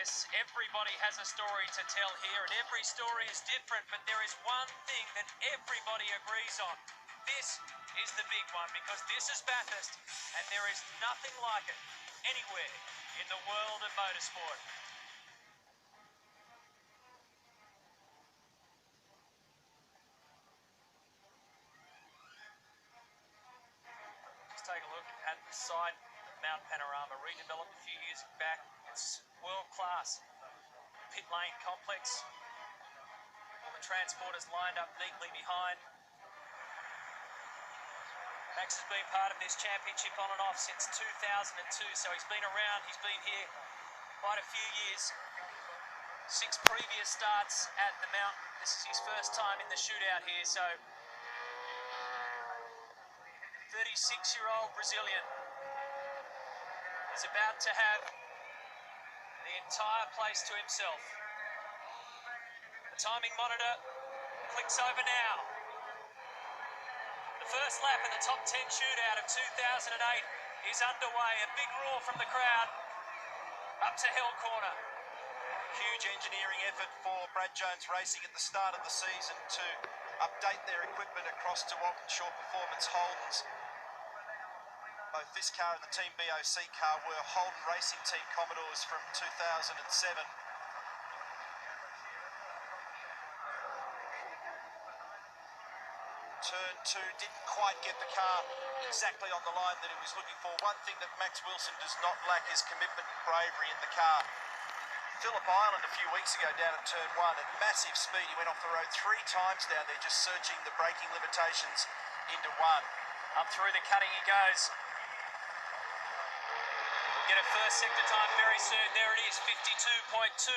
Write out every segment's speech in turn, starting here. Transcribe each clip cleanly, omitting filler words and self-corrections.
Yes, everybody has a story to tell here, and every story is different, but there is one thing that everybody agrees on. This is the big one, because this is Bathurst, and there is nothing like it anywhere in the world of motorsport. Let's take a look at the side of Mount Panorama, redeveloped a few years back. It's world class. Pit lane complex. All the transporters lined up neatly behind. Max has been part of this championship on and off since 2002, so he's been around. He's been here quite a few years. 6 previous starts at the mountain. This is his first time in the shootout here, so 36-year-old Brazilian is about to have the entire place to himself. The timing monitor clicks over now. The first lap of the top 10 shootout of 2008 is underway. A big roar from the crowd up to Hill Corner. Huge engineering effort for Brad Jones Racing at the start of the season to update their equipment across to Walkinshaw Performance Holdens. Both this car and the Team BOC car were Holden Racing Team Commodores from 2007. Turn 2 didn't quite get the car exactly on the line that it was looking for. One thing that Max Wilson does not lack is commitment and bravery in the car. Phillip Island a few weeks ago down at turn 1 at massive speed. He went off the road 3 times down there just searching the braking limitations into 1. Up through the cutting he goes. We'll get a first sector time very soon. There it is, 52.2.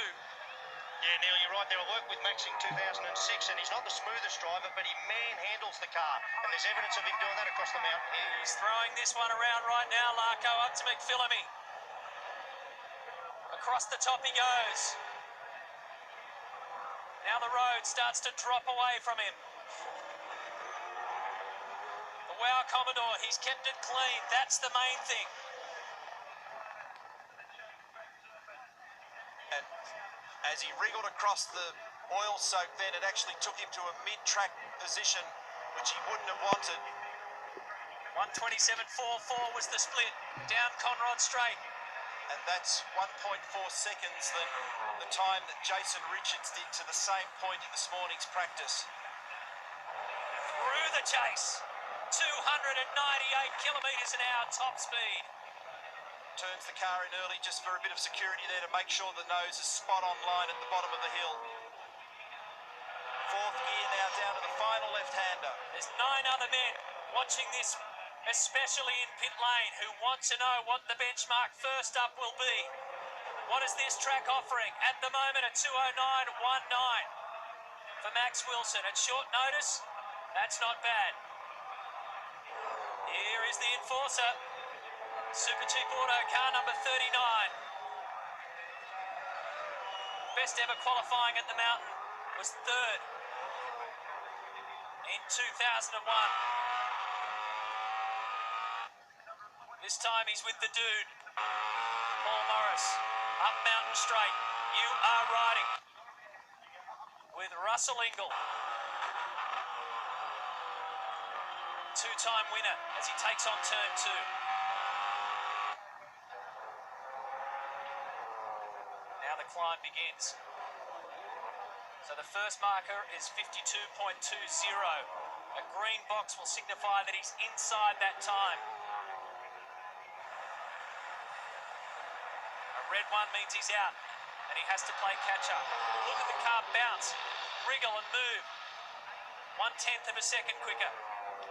Yeah, Neil, you're right there. I worked with Max in 2006, and he's not the smoothest driver, but he manhandles the car, and there's evidence of him doing that across the mountain. He's throwing this one around right now, Larko, up to McPhillamy. Across the top he goes. Now the road starts to drop away from him. The Wow Commodore, he's kept it clean. That's the main thing. And as he wriggled across the oil soak then, it actually took him to a mid-track position, which he wouldn't have wanted. 1:27.44 was the split down Conrod Straight. And that's 1.4 seconds than the time that Jason Richards did to the same point in this morning's practice. Through the chase, 298 kilometres an hour top speed. Turns the car in early just for a bit of security there to make sure the nose is spot on line at the bottom of the hill. 4th gear now down to the final left-hander. There's 9 other men watching this, especially in pit lane, who want to know what the benchmark first up will be. What is this track offering? At the moment, a 2:09.19 for Max Wilson. At short notice, that's not bad. Here is the enforcer. Super Cheap Auto car number 39. Best ever qualifying at the mountain was 3rd in 2001. This time he's with the dude, Paul Morris, up Mountain Straight. You are riding with Russell Ingall. 2-time winner as he takes on turn 2. Now the climb begins. So the first marker is 52.20. A green box will signify that he's inside that time. A red one means he's out, and he has to play catch-up. Look at the car bounce, wriggle and move. 1/10 of a second quicker.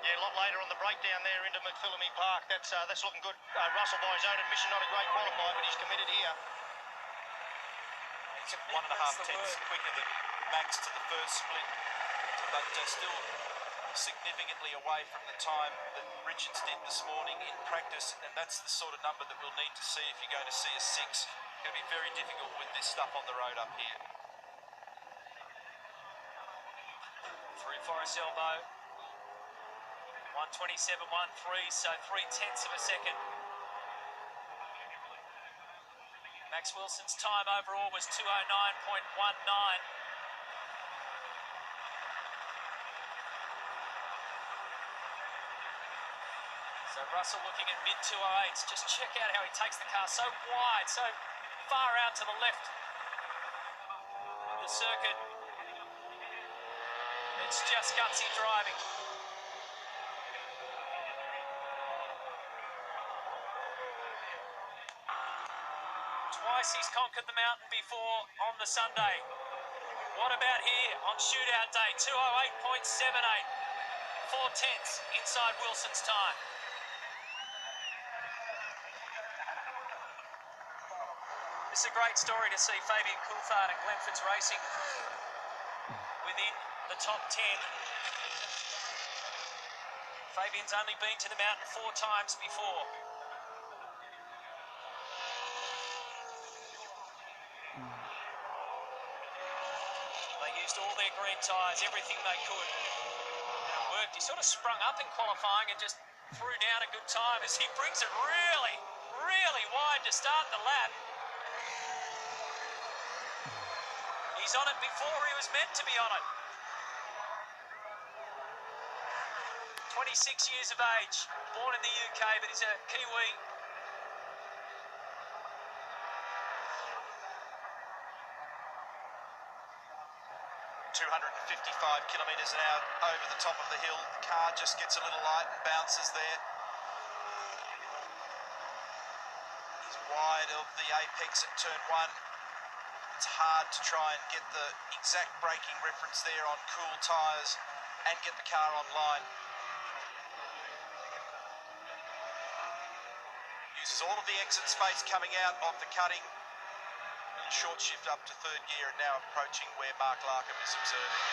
Yeah, a lot later on the breakdown there into McPhillamy Park. That's looking good. Russell, by his own admission, not a great qualifier, but he's committed here. He's 1.5 tenths quicker than Max to the first split, but still significantly away from the time that Richards did this morning in practice, and that's the sort of number that we'll need to see if you're going to see a 6. It's going to be very difficult with this stuff on the road up here. Through Forest Elbow. 1:27.13, so 0.3 of a second. Max Wilson's time overall was 209.19. So Russell looking at mid 208s. Just check out how he takes the car so wide, so far out to the left of the circuit. It's just gutsy driving. Twice he's conquered the mountain before on the Sunday. What about here on shootout day? 208.78. 4/10 inside Wilson's time. This is a great story to see Fabian Coulthard and Glenford's Racing within the top 10. Fabian's only been to the mountain 4 times before. They used all their green tyres, everything they could. And it worked. He sort of sprung up in qualifying and just threw down a good time as he brings it really, really wide to start the lap. He's on it before he was meant to be on it. 26 years of age, born in the UK, but he's a Kiwi. 255 kilometres an hour over the top of the hill. The car just gets a little light and bounces there. He's wide of the apex at turn 1. It's hard to try and get the exact braking reference there on cool tyres and get the car online. Uses all of the exit space coming out of the cutting. Short shift up to 3rd gear and now approaching where Mark Larkham is observing.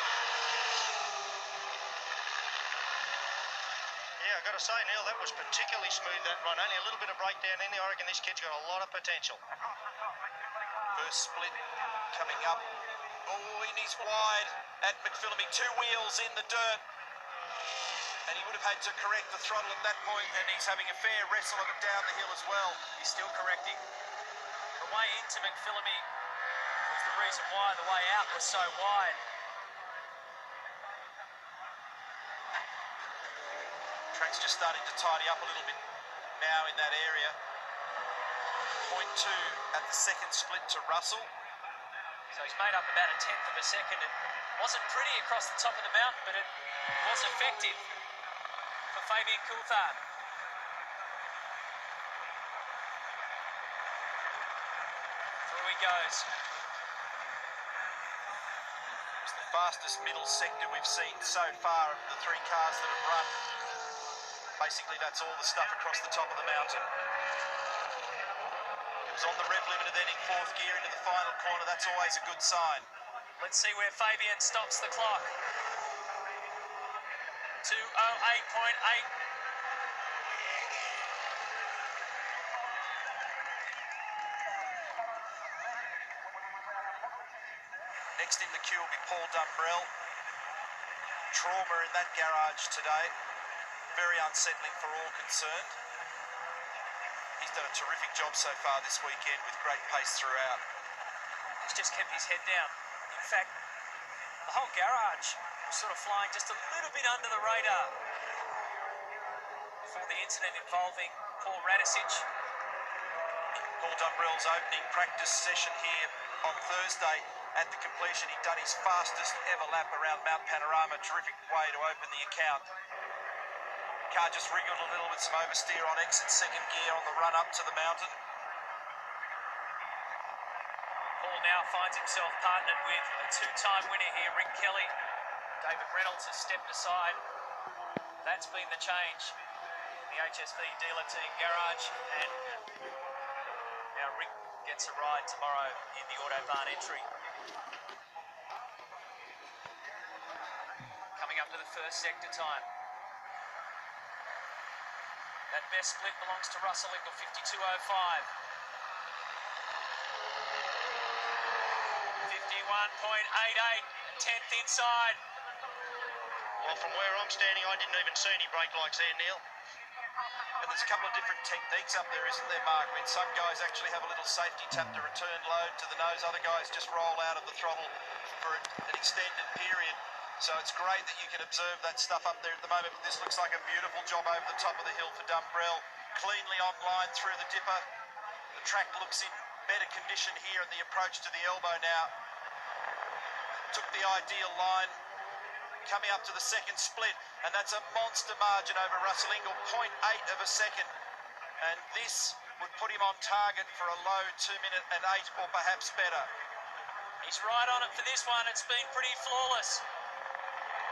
Yeah, I've got to say, Neil, that was particularly smooth, that run. Only a little bit of breakdown in there. I reckon this kid's got a lot of potential. First split coming up. Oh, and he's wide at McPhillamy. 2 wheels in the dirt. And he would have had to correct the throttle at that point, and he's having a fair wrestle of it down the hill as well. He's still correcting. The way into McPhillamy was the reason why the way out was so wide. Track's just starting to tidy up a little bit now in that area. 0.2 at the second split to Russell. So he's made up about a 1/10 of a second. It wasn't pretty across the top of the mountain, but it was effective for Fabian Coulthard. Through he goes. It's the fastest middle sector we've seen so far of the 3 cars that have run. Basically, that's all the stuff across the top of the mountain. It was on the rev limiter then in 4th gear into the final corner. That's always a good sign. Let's see where Fabian stops the clock. 208.8. Next in the queue will be Paul Dumbrell. Trauma in that garage today. Very unsettling for all concerned. He's done a terrific job so far this weekend with great pace throughout. He's just kept his head down. In fact, the whole garage was sort of flying just a little bit under the radar before the incident involving Paul Radicic. Paul Dumbrell's opening practice session here on Thursday. At the completion, he'd done his fastest ever lap around Mount Panorama. Terrific way to open the account. Car just wriggled a little with some oversteer on exit 2nd gear on the run up to the mountain. Paul now finds himself partnered with a 2-time winner here, Rick Kelly. David Reynolds has stepped aside. That's been the change in the HSV dealer team garage, and now Rick gets a ride tomorrow in the Autobarn entry. Coming up to the first sector time. That best split belongs to Russell Ickle, 52.05. 51.88, 10th inside. Well, from where I'm standing, I didn't even see any brake lights there, Neil. And there's a couple of different techniques up there, isn't there, Mark? I mean, some guys actually have a little safety tap to return load to the nose. Other guys just roll out of the throttle for an extended period. So it's great that you can observe that stuff up there at the moment. But this looks like a beautiful job over the top of the hill for Dumbrell. Cleanly online through the dipper. The track looks in better condition here, and the approach to the elbow now took the ideal line. Coming up to the second split, and that's a monster margin over Russell Ingall, 0.8 of a second, and this would put him on target for a low 2 minute and 8 or perhaps better. He's right on it for this one. It's been pretty flawless.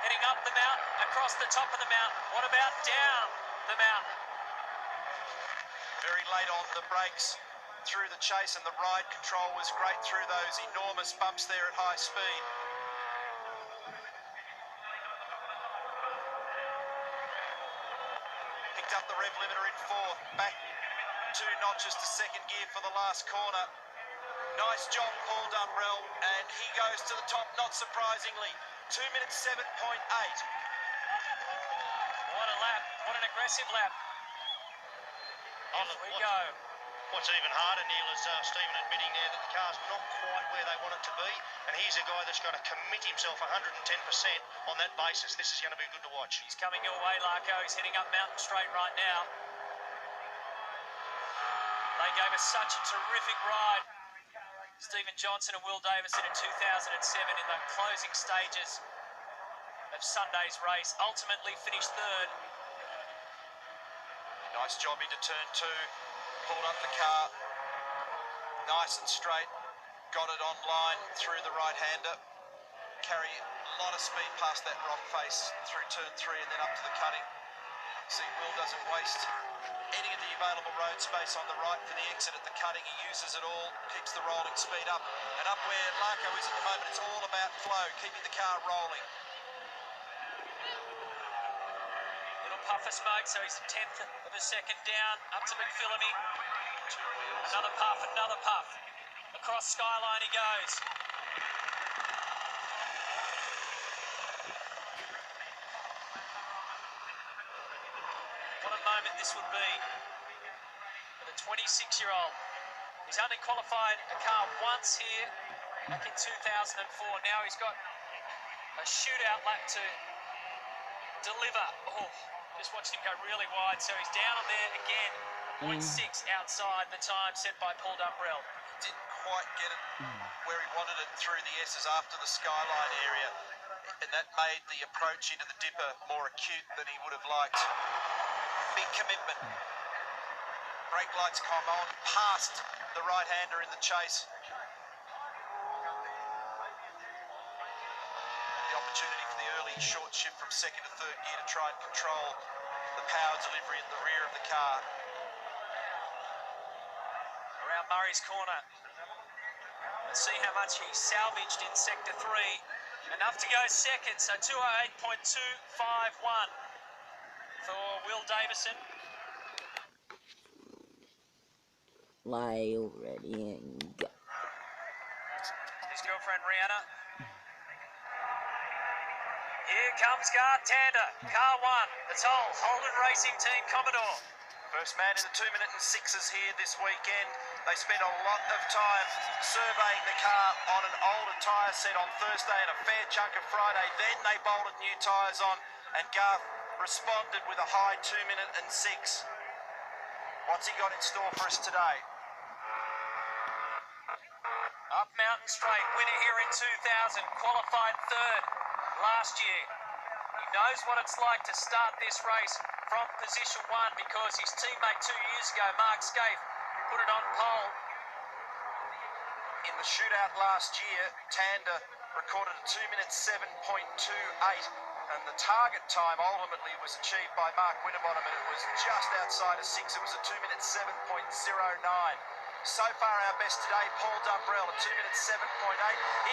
Heading up the mountain, across the top of the mountain. What about down the mountain? Very late on the brakes through the chase, and the ride control was great through those enormous bumps there at high speed. Picked up the rev limiter in fourth, back 2 notches to second gear for the last corner. Nice job, Paul Dumbrell, and he goes to the top, not surprisingly. 2 minutes 7.8. What a lap, what an aggressive lap. Off we go. What's even harder, Neil, is Stephen admitting there that the car's not quite where they want it to be, and he's a guy that's got to commit himself 110% on that basis. This is going to be good to watch. He's coming your way, Larko. He's heading up Mountain Straight right now. They gave us such a terrific ride. Stephen Johnson and Will Davison in 2007 in the closing stages of Sunday's race. Ultimately finished third. Nice job into turn 2. Pulled up the car. Nice and straight. Got it online through the right-hander. Carry a lot of speed past that rock face through turn 3 and then up to the cutting. See, Will doesn't waste any of the available road space on the right for the exit at the cutting. He uses it all, keeps the rolling speed up. And up where Larko is at the moment, it's all about flow, keeping the car rolling. Little puff of smoke, so he's a tenth of a second down. Up to McPhillamy. Another puff, another puff. Across Skyline he goes. What a moment this would be for the 26-year-old. He's only qualified a car once here back in 2004. Now he's got a shootout lap to deliver. Oh, just watched him go really wide, so he's down on there again. 0.6 outside the time set by Paul Dumbrell. Didn't quite get it where he wanted it through the S's after the Skyline area, and that made the approach into the dipper more acute than he would have liked. Big commitment. Brake lights come on past the right-hander in the chase. The opportunity for the early short shift from second to third gear to try and control the power delivery at the rear of the car. Around Murray's corner. Let's see how much he salvaged in sector 3. Enough to go second, so 208.251 for Will Davison. Lie already and go. His girlfriend Rihanna. Here comes Gartander, car 1, the Toll Holden Racing Team Commodore. First man in the 2 minute and 6s here this weekend. They spent a lot of time surveying the car on an older tyre set on Thursday and a fair chunk of Friday. Then they bolted new tyres on, and Garth responded with a high 2 minute and 6. What's he got in store for us today? Up Mountain Straight, winner here in 2000, qualified third last year. He knows what it's like to start this race from position 1 because his teammate 2 years ago, Mark Scaife, put it on pole. In the shootout last year, Tander recorded a 2 minute 7.28, and the target time ultimately was achieved by Mark Winterbottom, and it was just outside of 6. It was a 2 minute 7.09. So far our best today, Paul Dumbrell, a 2 minute 7.8.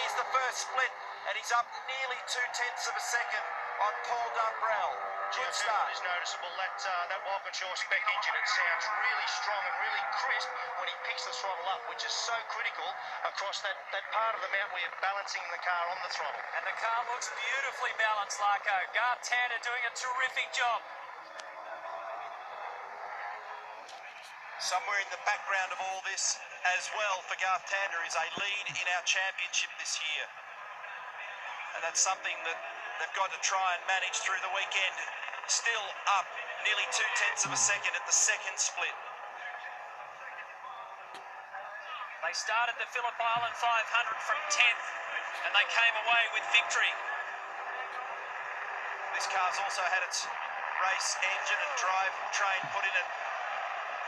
Here's the first split, and he's up nearly 0.2 of a second on Paul Dumbrell. Good start. Is noticeable that Walkinshaw spec engine. It sounds really strong and really crisp when he picks the throttle up, which is so critical across that part of the mountain where you're balancing the car on the throttle. And the car looks beautifully balanced, Larko. Gartander doing a terrific job. Somewhere in the background of all this as well for Garth Tander is a lead in our championship this year. And that's something that they've got to try and manage through the weekend. Still up nearly 0.2 of a second at the second split. They started the Phillip Island 500 from 10th and they came away with victory. This car's also had its race engine and drive train put in it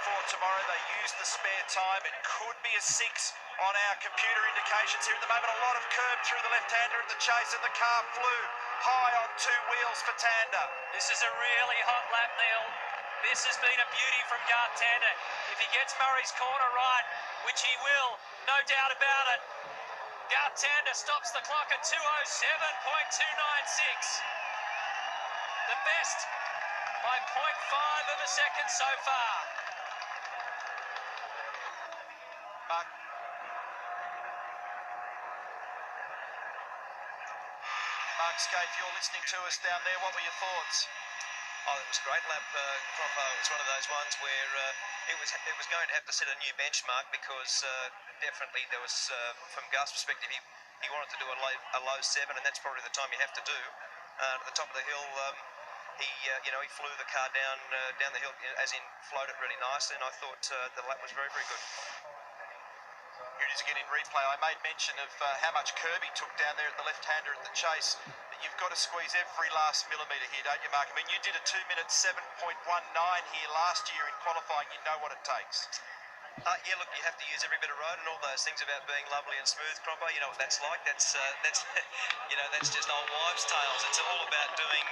for tomorrow. They used the spare time. It could be a 6 on our computer indications here at the moment. A lot of curb through the left-hander at the chase, and the car flew high on 2 wheels for Tander. This is a really hot lap, Neil. This has been a beauty from Garth Tander. If he gets Murray's corner right, which he will, no doubt about it, Garth Tander stops the clock at 2:07.296. The best by 0.5 of a second so far. Mark Scaife, you're listening to us down there. What were your thoughts? Oh, it was a great lap, Croppo. It was one of those ones where it was going to have to set a new benchmark because definitely there was, from Garth's perspective, he wanted to do a low 7, and that's probably the time you have to do. At the top of the hill, he flew the car down the hill, as in flowed it really nicely, and I thought the lap was very, very good. Here it is again in replay. I made mention of how much curb he took down there at the left-hander at the chase. But you've got to squeeze every last millimetre here, don't you, Mark? I mean, you did a 2 minute 7.19 here last year in qualifying. You know what it takes. Yeah, look, you have to use every bit of road and all those things about being lovely and smooth, Croppo. You know what that's like. That's that's just old wives' tales. It's all about doing.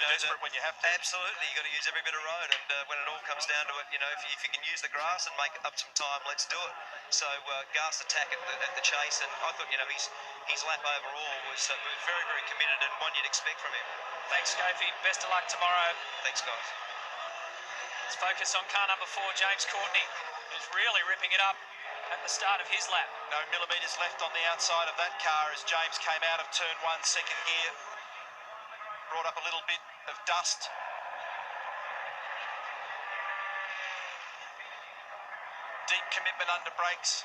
Desperate when you have to. Absolutely, you got to use every bit of road, and when it all comes down to it, if you can use the grass and make up some time, let's do it. So Garth's attack at the chase, and I thought his lap overall was very, very committed and one you'd expect from him. Thanks, Scaife. Best of luck tomorrow. Thanks, guys. Let's focus on car number 4, James Courtney, who's really ripping it up at the start of his lap. No millimetres left on the outside of that car as James came out of turn 1, second gear. Brought up a little bit of dust. Deep commitment under brakes.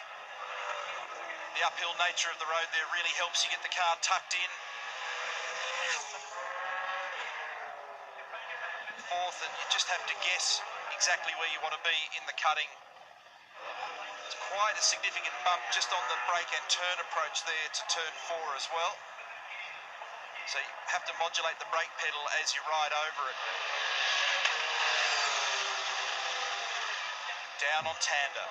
The uphill nature of the road there really helps you get the car tucked in. Fourth, and you just have to guess exactly where you want to be in the cutting. It's quite a significant bump just on the brake and turn approach there to turn 4 as well. So you have to modulate the brake pedal as you ride over it. Down on Tander.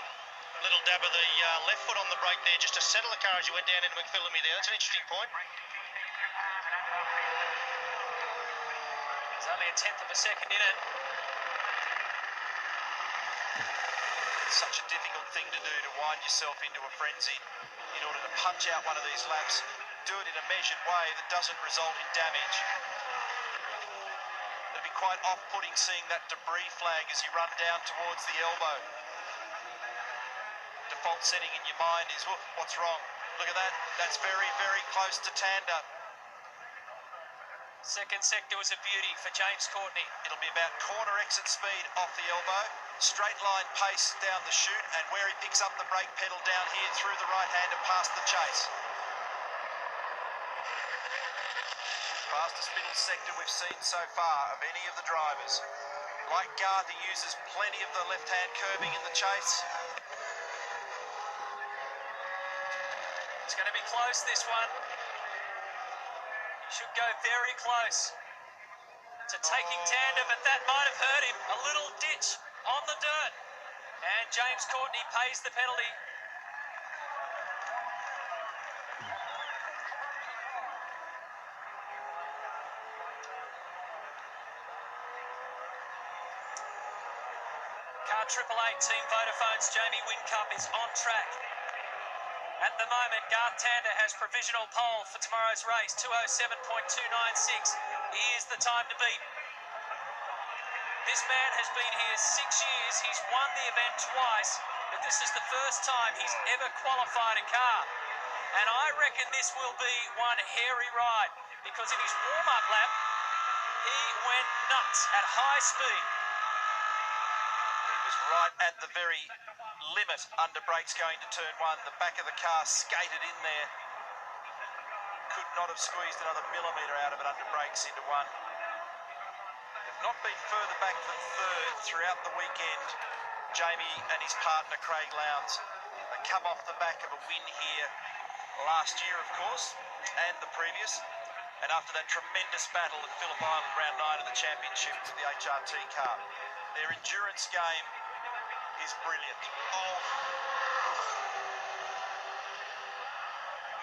Little dab of the left foot on the brake there just to settle the car as you went down into McPhillamy there. That's an interesting point. There's only a 1/10 of a second in it. Such a difficult thing to do, to wind yourself into a frenzy in order to punch out one of these laps. Do it in a measured way that doesn't result in damage. It'll be quite off-putting seeing that debris flag as you run down towards the elbow. Default setting in your mind is, oh, what's wrong? Look at that. That's very, very close to Tander. Second sector was a beauty for James Courtney. It'll be about corner exit speed off the elbow, straight line pace down the chute, and where he picks up the brake pedal down here through the right-hander past the chase. Fastest middle sector we've seen so far of any of the drivers. Like Garth, he uses plenty of the left-hand curbing in the chase. It's going to be close, this one. Should go very close to taking Tander, but that might have hurt him. A little ditch on the dirt. And James Courtney pays the penalty. Car 888 Team Vodafone's Jamie Whincup is on track. At the moment, Garth Tander has provisional pole for tomorrow's race, 2:07.296. He is the time to beat. This man has been here 6 years. He's won the event twice, but this is the first time he's ever qualified a car. And I reckon this will be one hairy ride, because in his warm-up lap, he went nuts at high speed. He was right at the very limit under brakes going to turn one. The back of the car skated in there. Could not have squeezed another millimetre out of it under brakes into one. They've not been further back than third throughout the weekend. Jamie and his partner Craig Lowndes. They come off the back of a win here last year, of course, and the previous. And after that tremendous battle at Phillip Island, round 9 of the championship with the HRT car. Their endurance game is brilliant. Oh,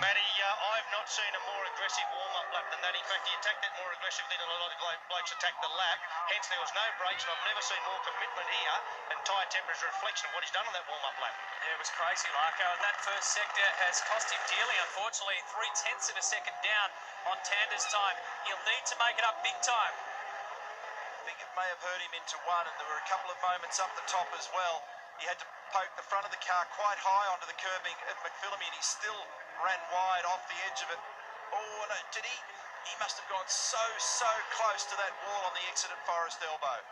Matty, I've not seen a more aggressive warm-up lap than that. In fact, he attacked it more aggressively than a lot of blokes attacked the lap. Hence, there was no brakes, and I've never seen more commitment here and tyre temperature reflection of what he's done on that warm-up lap. Yeah, it was crazy, Larko. And that first sector has cost him dearly, unfortunately. 0.3 of a second down on Tander's time. He'll need to make it up big time. I think it may have hurt him into one, and there were a couple of moments up the top as well. He had to poke the front of the car quite high onto the curbing at McPhillamy, and he still ran wide off the edge of it. Oh, no, did he? He must have gone so close to that wall on the exit at Forest Elbow.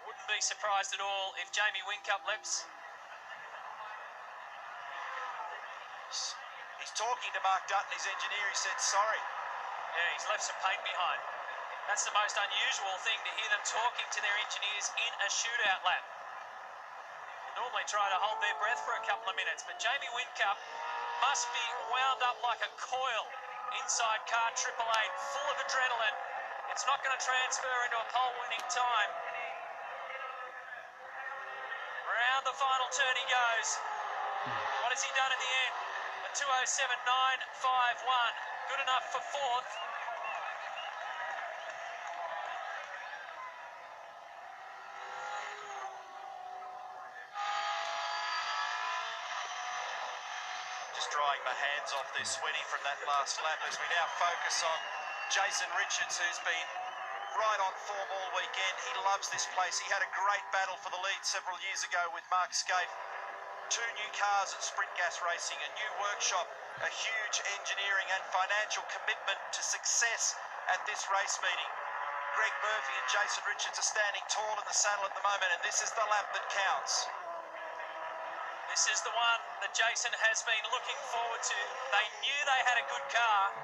Wouldn't be surprised at all if Jamie Whincup leaps. He's talking to Mark Dutton, his engineer. He said sorry. Yeah, he's left some paint behind. That's the most unusual thing, to hear them talking to their engineers in a shootout lap. They normally try to hold their breath for a couple of minutes, but Jamie Whincup must be wound up like a coil inside car 888, full of adrenaline. It's not going to transfer into a pole-winning time. Round the final turn he goes. What has he done in the end? A 2:07.951. Good enough for fourth. Just drying my hands off, they're sweaty from that last lap as we now focus on Jason Richards, who's been right on form all weekend. He loves this place. He had a great battle for the lead several years ago with Mark Scaife. 2 new cars at Sprint Gas Racing, a new workshop, a huge engineering and financial commitment to success at this race meeting. Greg Murphy and Jason Richards are standing tall in the saddle at the moment, and this is the lap that counts. This is the one that Jason has been looking forward to. They knew they had a good car.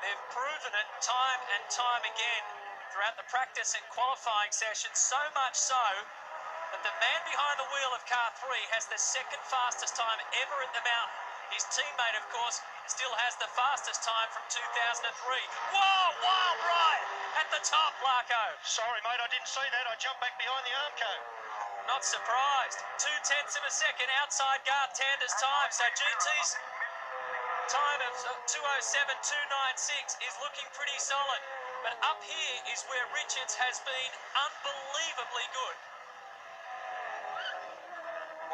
They've proven it time and time again throughout the practice and qualifying sessions, so much so that the man behind the wheel of car 3 has the second fastest time ever at the mountain. His teammate, of course, still has the fastest time from 2003. Whoa, wild ride at the top, Larko. Sorry, mate, I didn't see that. I jumped back behind the Armco. Not surprised. 0.2 of a second outside Garth Tander's time. So GT's time of 2:07.296 is looking pretty solid. But up here is where Richards has been unbelievably good.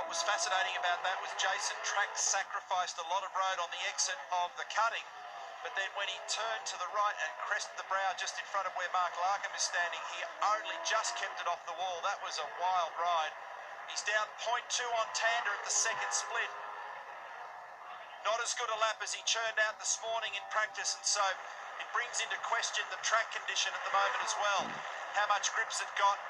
What was fascinating about that was Jason Track sacrificed a lot of road on the exit of the cutting, but then when he turned to the right and crested the brow just in front of where Mark Larkham is standing, he only just kept it off the wall. That was a wild ride. He's down 0.2 on Tander at the second split. Not as good a lap as he churned out this morning in practice, and so it brings into question the track condition at the moment as well. How much grip's it got?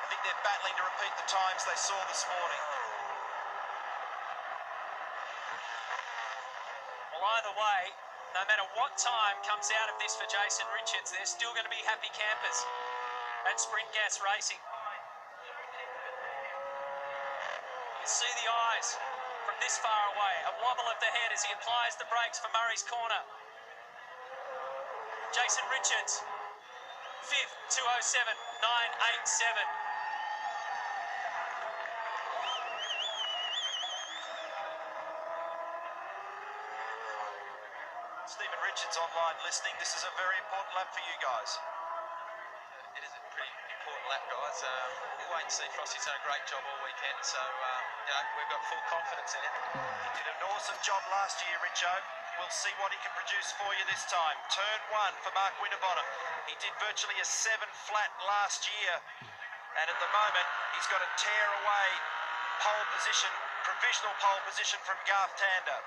I think they're battling to repeat the times they saw this morning. Well, either way, no matter what time comes out of this for Jason Richards, they're still going to be happy campers at Sprint Gas Racing. You see the eyes from this far away, a wobble of the head as he applies the brakes for Murray's corner. Jason Richards, 5th, 2:07.987. Stephen Richards online listening. This is a very important lap for you guys. It is a pretty important lap, guys. We'll wait and see. Frosty's done a great job all weekend, so we've got full confidence in him. He did an awesome job last year, Richo. We'll see what he can produce for you this time. Turn 1 for Mark Winterbottom. He did virtually a 7 flat last year, and at the moment he's got a tear away pole position, provisional pole position from Garth Tander.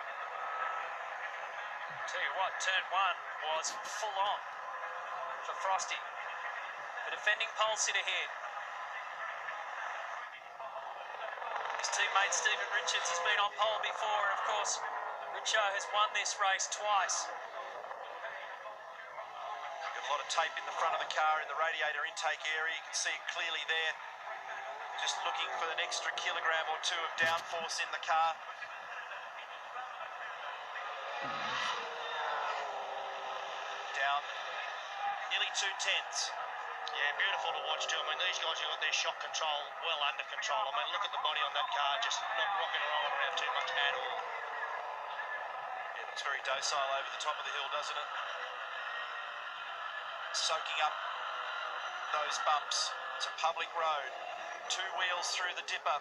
Tell you what, turn 1 was full on for Frosty. The defending pole sitter here. teammate Stephen Richards has been on pole before, and of course, Richo has won this race twice. Got a lot of tape in the front of the car in the radiator intake area. You can see it clearly there. Just looking for an extra kilogram or two of downforce in the car. Down nearly 2/10. Yeah, beautiful to watch too. I mean, these guys have got their shock control well under control. I mean, look at the body on that car, just not rocking and rolling around too much at all. Yeah, it looks very docile over the top of the hill, doesn't it? Soaking up those bumps. It's a public road. 2 wheels through the dipper.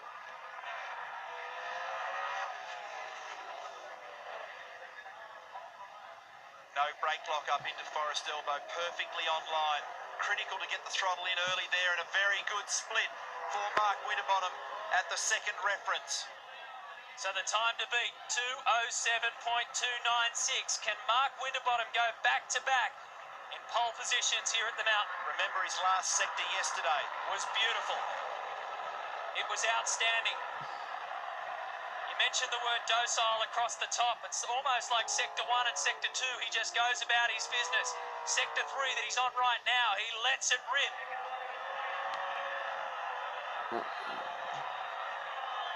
No brake lock up into Forest Elbow, perfectly online. Critical to get the throttle in early there, and a very good split for Mark Winterbottom at the second reference. So the time to beat, 2:07.296. Can Mark Winterbottom go back-to-back in pole positions here at the mountain? Remember his last sector yesterday. Was beautiful. It was outstanding. You mentioned the word docile across the top. It's almost like Sector 1 and Sector 2. He just goes about his business. Sector 3 that he's on right now, he lets it rip.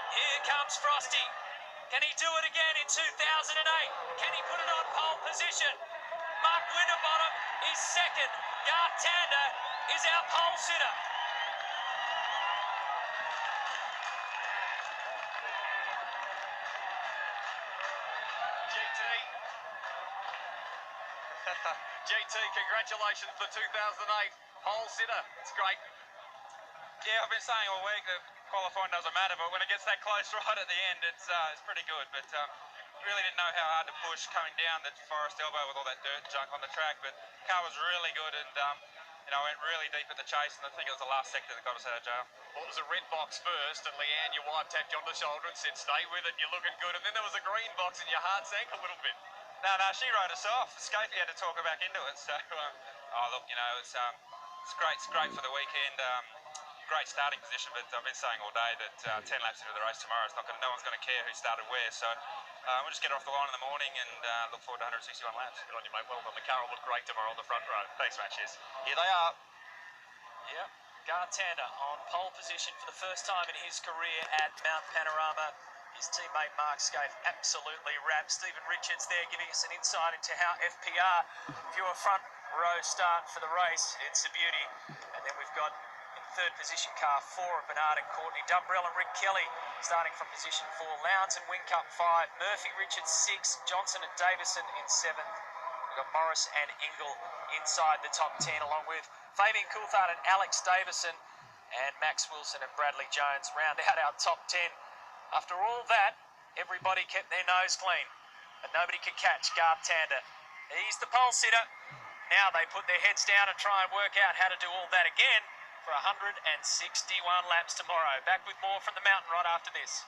Here comes Frosty. Can he do it again in 2008? Can he put it on pole position? Mark Winterbottom is second. Garth Tander is our pole sitter. GT, congratulations for 2008 pole sitter. It's great. Yeah, I've been saying all week that qualifying doesn't matter, but when it gets that close right at the end, it's pretty good. But really didn't know how hard to push coming down the Forest Elbow with all that dirt and junk on the track. But the car was really good, and went really deep at the chase, and I think it was the last sector that got us out of jail. Well, it was a red box first, and Leanne, your wife, tapped you on the shoulder and said, "Stay with it, you're looking good." And then there was a green box, and your heart sank a little bit. No, she wrote us off. Scapey had to talk her back into it. So, look, it's great. It's great for the weekend. Great starting position, but I've been saying all day that 10 laps into the race tomorrow, no one's going to care who started where. So we'll just get her off the line in the morning and look forward to 161 laps. Good on you, mate. Well done. The car will look great tomorrow on the front row. Thanks, mate. Cheers. Here they are. Yep, Garth Tander on pole position for the first time in his career at Mount Panorama. His teammate Mark Scaife absolutely wrapped. Stephen Richards there giving us an insight into how FPR view a front row start for the race. It's a beauty. And then we've got in third position car 4 of Bernard and Courtney Dumbrell and Rick Kelly starting from position 4. Lowndes and Whincup 5. Murphy Richards 6. Johnson and Davison in 7th. We've got Morris and Ingle inside the top 10, along with Fabian Coulthard and Alex Davison, and Max Wilson and Bradley Jones round out our top 10. After all that, everybody kept their nose clean, and nobody could catch Garth Tander. He's the pole sitter. Now they put their heads down and try and work out how to do all that again for 161 laps tomorrow. Back with more from the mountain right after this.